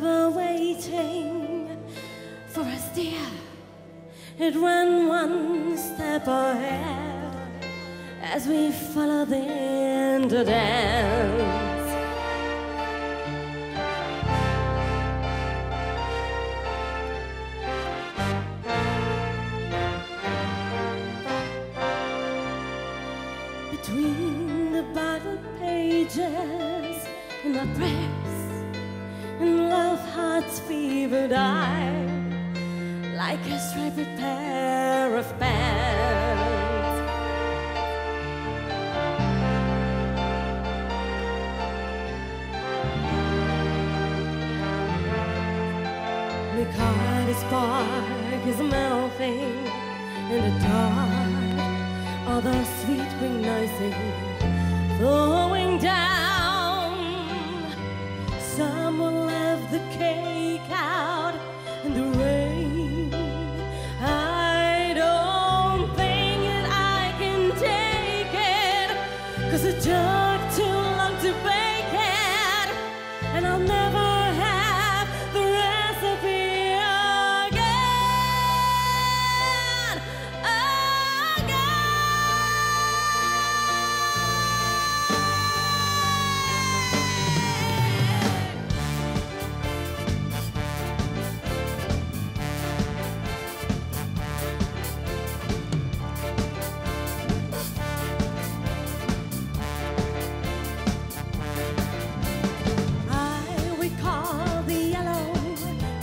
ever waiting for us, dear. It ran one step ahead as we followed the end to dance. Between the Bible pages and our prayers and love heart's fevered eye, like a striped pair of pants. The card spark is melting in the dark, all the sweet green icing flowing down. Someone left the cake out in the rain. I don't think that I can take it, 'cause it took too long to bake it, and I'll never have the recipe again.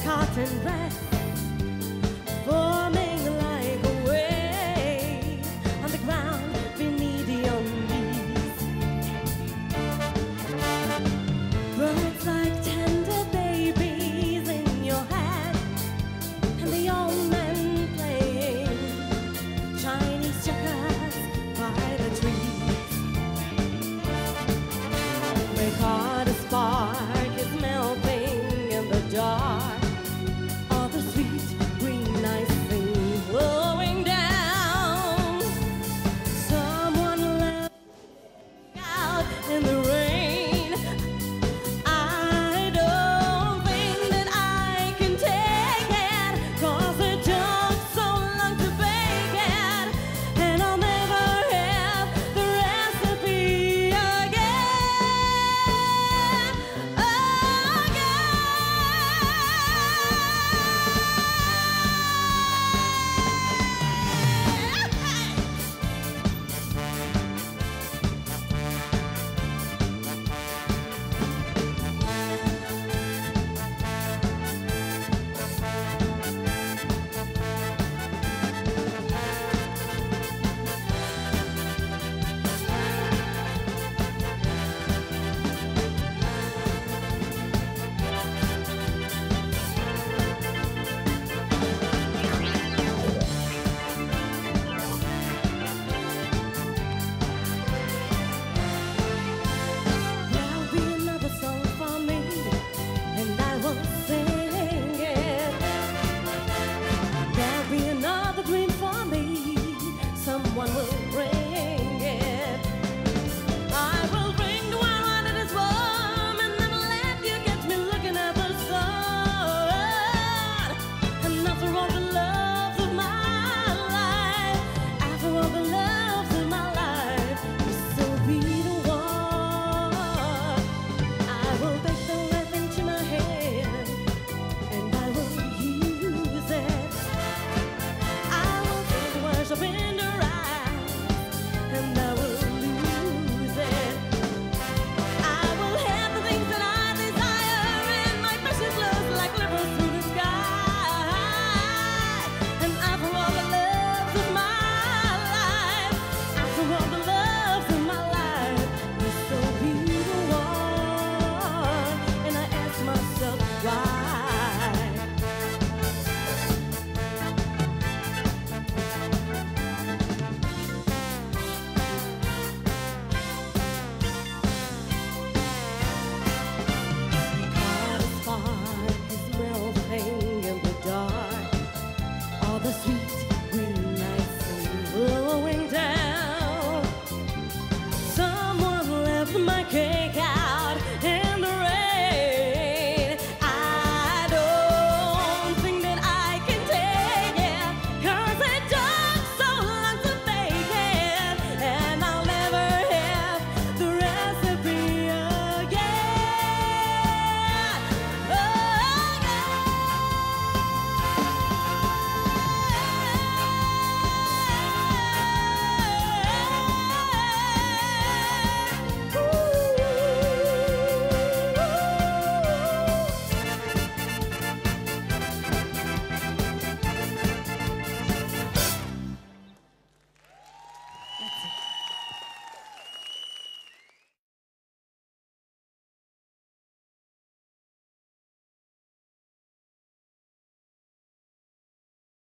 Cotton dress